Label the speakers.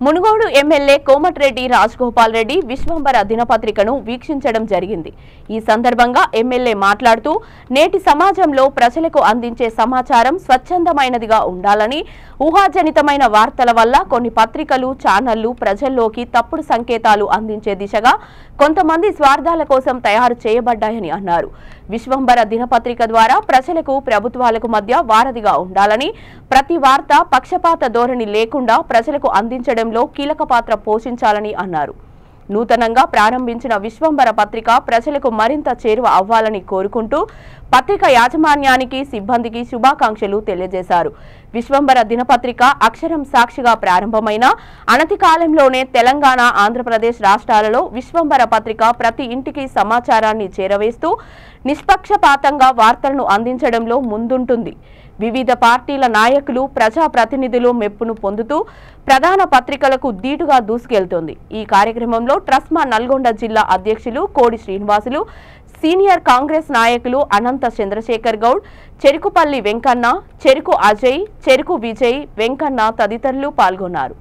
Speaker 1: Munugode MLA Komatireddy Rajagopal Reddy Vishwambhara దినపత్రికను వీక్షించడం జరిగింది। ఈ సందర్భంగా ఎమ్మెల్యే మాట్లాడుతూ నేటి సమాజంలో ప్రజలకు అందించే సమాచారం స్వచ్ఛందమైనదిగా ఉండాలని, ఊహాజనితమైన వార్తల వల్ల కొన్ని పత్రికలు, ఛానళ్లు ప్రజల్లోకి తప్పుడు సంకేతాలు అందించే దిశగా కొంతమంది స్వార్థాల కోసం తయారు చేయబడ్డాయని అన్నారు। విశ్వంబర దినపత్రిక ద్వారా ప్రజలకు, ప్రభుత్వాలకు మధ్య వారధిగా ఉండాలని, ప్రతి వార్త పక్షపాత ధోరణి లేకుండా ప్రజలకు అందించడంలో కీలక పాత్ర పోషించాలని అన్నారు। నూతనంగా ప్రారంభించిన విశ్వంబర పత్రిక ప్రజలకు మరింత చేరువ అవ్వాలని కోరుకుంటూ పత్రిక యాజమాన్యానికి, సిబ్బందికి శుభాకాంక్షలు తెలియజేశారు। విశ్వంబర దినపత్రిక అక్షరం సాక్షిగా ప్రారంభమైన అనతి కాలంలోనే తెలంగాణ, ఆంధ్రప్రదేశ్ రాష్ట్రాలలో విశ్వంబర పత్రిక ప్రతి ఇంటికి సమాచారాన్ని చేరవేస్తూ నిష్పక్షపాతంగా వార్తలను అందించడంలో ముందుంటుంది। వివిధ పార్టీల నాయకులు, ప్రజా ప్రతినిధులు మెప్పును పొందుతూ ప్రధాన పత్రికలకు దీటుగా దూసుకెళ్తోంది। ఈ కార్యక్రమంలో ట్రస్మా నల్గొండ జిల్లా అధ్యక్షులు కోడి శ్రీనివాసులు, సీనియర్ కాంగ్రెస్ నాయకులు అనంత చంద్రశేఖర్ గౌడ్, చెరుకుపల్లి వెంకన్న, చెరుకు అజయ్, చెరుకు విజయ్, వెంకన్న తదితరులు పాల్గొన్నారు।